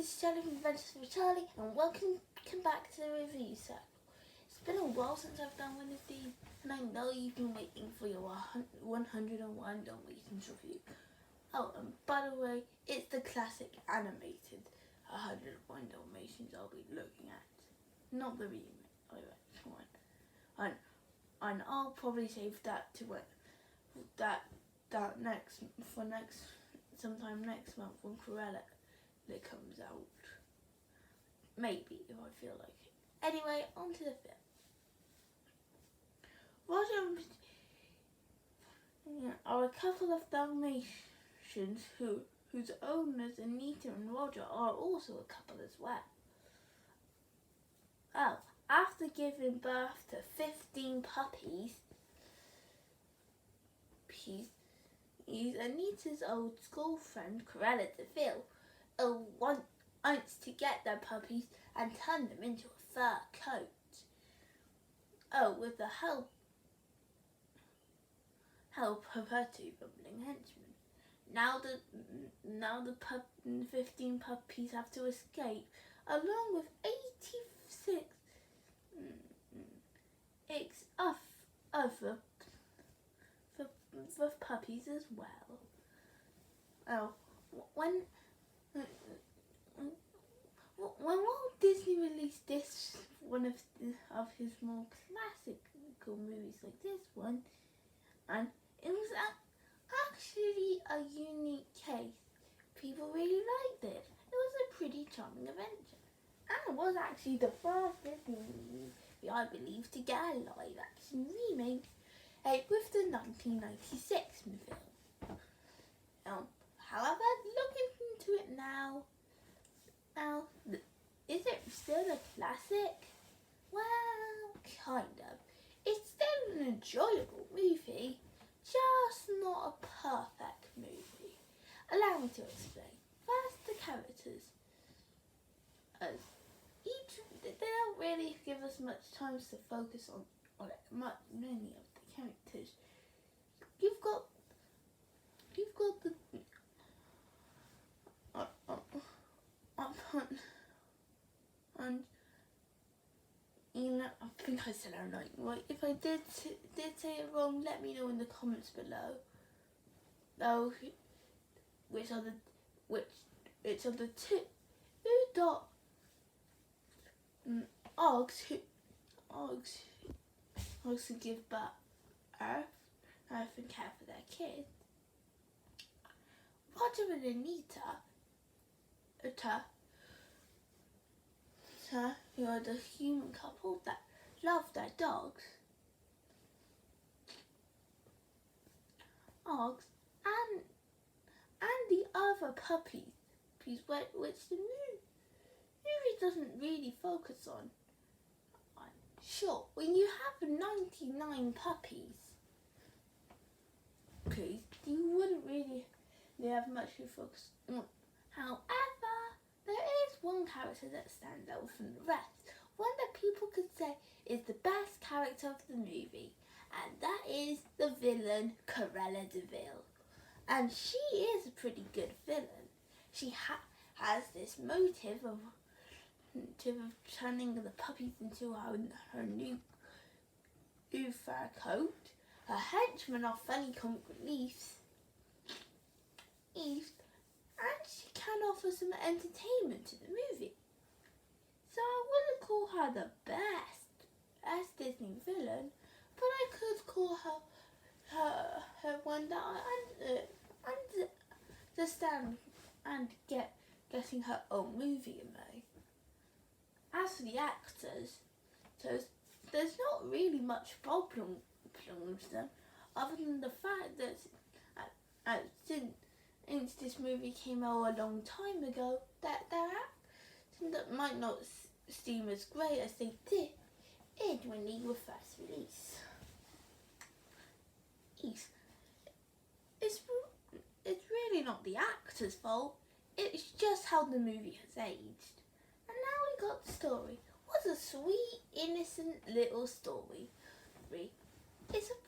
is Charlie from Adventures with Charlie, and welcome back to the review circle. It's been a while since I've done one of these, and I know you've been waiting for your 101 Dalmatians review. Oh, and by the way, it's the classic animated 101 Dalmatians I'll be looking at, not the remake, one. And I'll probably save that to sometime next month when Cruella comes out. Maybe, if I feel like it. Anyway, on to the film. Roger are a couple of Dalmatians whose owners, Anita and Roger, are also a couple as well. Oh, after giving birth to 15 puppies, Anita's old school friend, Cruella DeVille, wants to get their puppies and turn them into a fur coat. Oh, with the help of her two bumbling henchmen. Now the 15 puppies have to escape, along with 86 other puppies as well. Oh, when Walt Disney released this one of his more classical movies like this one, and it was actually a unique case. People really liked it. It was a pretty charming adventure, and it was actually the first Disney movie, I believe, to get a live action remake with the 1996 film. However, looking into it now, is it still a classic? Well, kind of. It's still an enjoyable movie, just not a perfect movie. Allow me to explain. First, the characters. They don't really give us much time to focus on many of the characters. You've got the and I think I said it right. Well, if I did say it wrong, let me know in the comments below. Though, which are the two Ogs who give birth and care for their kids. Roger and Anita, who are the human couple that love their dogs. Ogs and the other puppies, which the movie doesn't really focus on. Sure, when you have 99 puppies, you wouldn't really have much to focus on. However, there is one character that stands out from the rest, one that people could say is the best character of the movie, and that is the villain, Cruella DeVille. And she is a pretty good villain. She has this motive of turning the puppies into her new fur coat. Her henchmen are funny comic reliefs, and she can offer some entertainment to the movie. So I wouldn't call her the best Disney villain, but I could call her one that I understand and getting her own movie in May. As for the actors, there's not really much problem with them, other than the fact that since this movie came out a long time ago, that their acting that might not seem as great as they did when they were first released. It's really not the actor's fault. It's just how the movie has aged. And now we got the story. What a sweet, innocent little story. It's a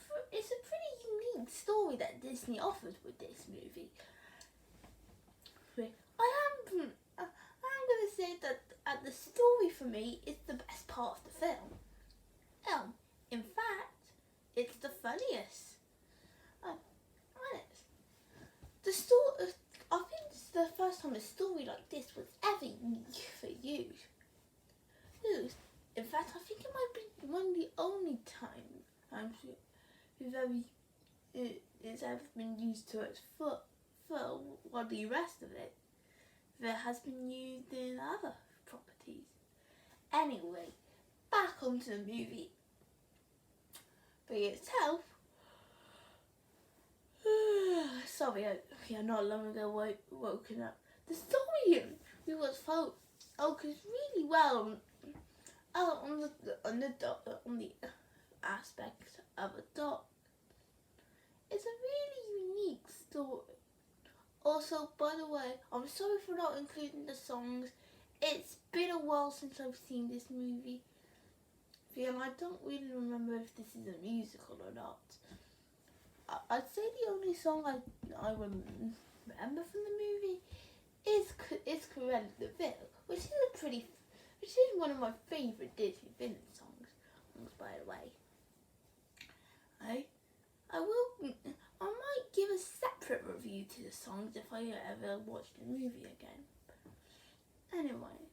pretty unique story that Disney offers with this movie. I'm story for me is the best part of the film. In fact, it's the funniest. The story. I think it's the first time a story like this was ever used for you. In fact, I think it might be one of the only times it's ever been used to its full, while the rest of it that has been used in other properties. Anyway, back onto the movie. By itself, sorry, I not long ago woken up. The story we was focused really well on the aspect of a dog. It's a really unique story. Also, by the way, I'm sorry for not including the songs. It's been a while since I've seen this movie, and I don't really remember if this is a musical or not. I'd say the only song I remember from the movie is Cruella de Vil, which is one of my favourite Disney villain songs, by the way. I might give a separate review to the songs if I ever watch the movie again. Anyway,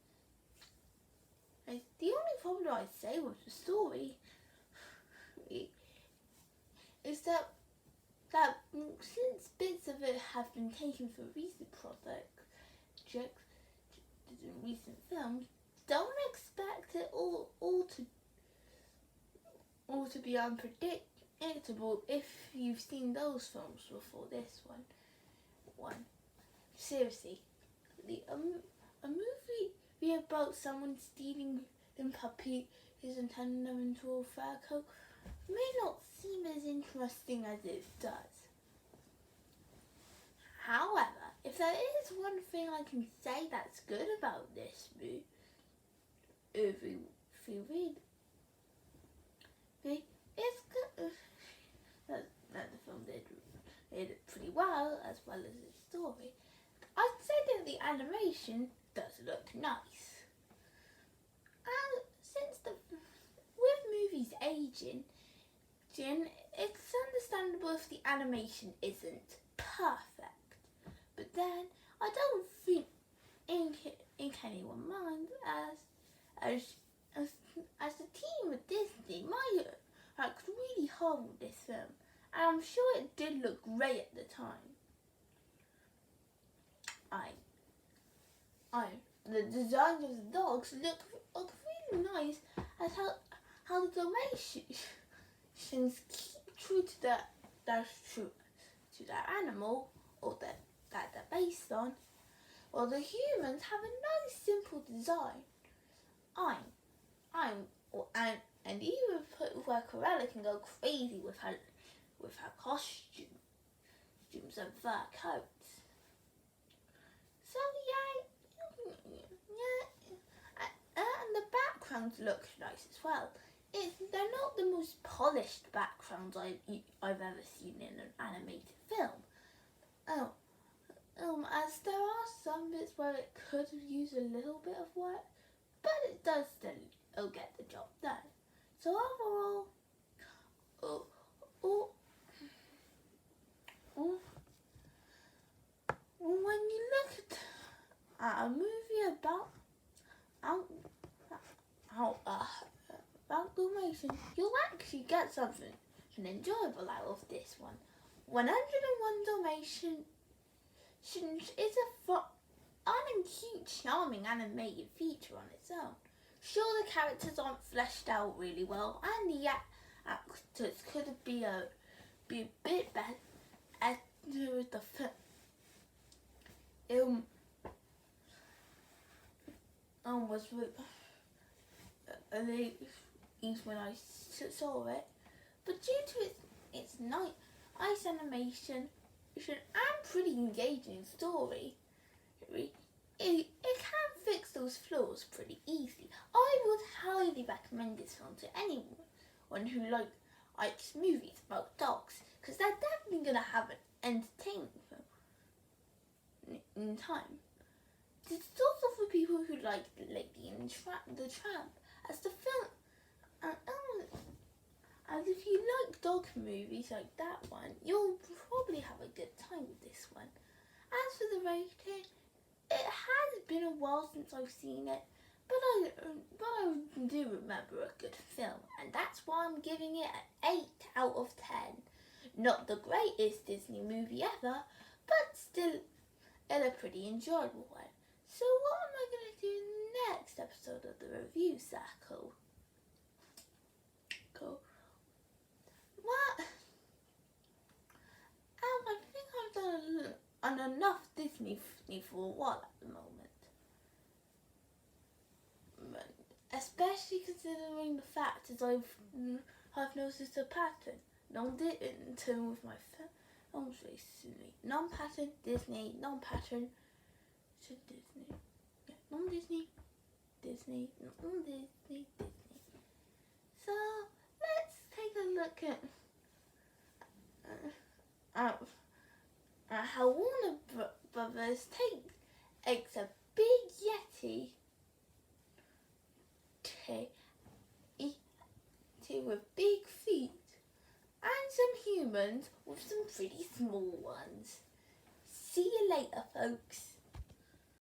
the only problem I'd say with the story is that since bits of it have been taken from recent projects in recent films, don't expect it all to be unpredictable if you've seen those films before this one. Seriously, a movie about someone stealing a puppy and turning them into a fur coat may not seem as interesting as it does. However, if there is one thing I can say that's good about this movie, it's good that the film did it pretty well as its story. I'd say that the animation does look nice. And with movies aging, it's understandable if the animation isn't perfect. But then I don't think anyone minds as the team at Disney might have worked really hard with this film, and I'm sure it did look great at the time. The designs of the dogs look really nice, as how the dalmations keep true to their animal or that they're based on, while the humans have a nice simple design. And even where Cruella can go crazy with her costumes and fur coats. So and the backgrounds look nice as well. They're not the most polished backgrounds I've ever seen in an animated film. As there are some bits where it could have used a little bit of work, but it does still get the job done. So overall, when you look at a movie about dalmatians, you'll actually get something enjoyable out of this one. 101 Dalmatians is a fun and cute, charming animated feature on its own. Sure, the characters aren't fleshed out really well, and the actors could be a bit better as the film was late when I saw it, but due to its nice animation and pretty engaging story, it can fix those flaws pretty easily. I would highly recommend this film to anyone who likes movies about dogs, because they're definitely going to have an entertainment film in time. it's also for people who like Lady and the Tramp as the film. As if you like dog movies like that one, you'll probably have a good time with this one. As for the rating, it has been a while since I've seen it, but I do remember a good film, and that's why I'm giving it an 8 out of 10. Not the greatest Disney movie ever, but still a pretty enjoyable one. So what am I going to do in the next episode of the review circle? Cool. What? I think I've done enough Disney for a while at the moment. Especially considering the fact that I've noticed a pattern. Non-pattern with my films recently. Non-pattern, Disney, non-pattern to Disney. Yeah, non-Disney, Disney, non-Disney, Disney. So let's take a look at how Warner Brothers takes a big Yeti with big feet and some humans with some pretty small ones. See you later, folks.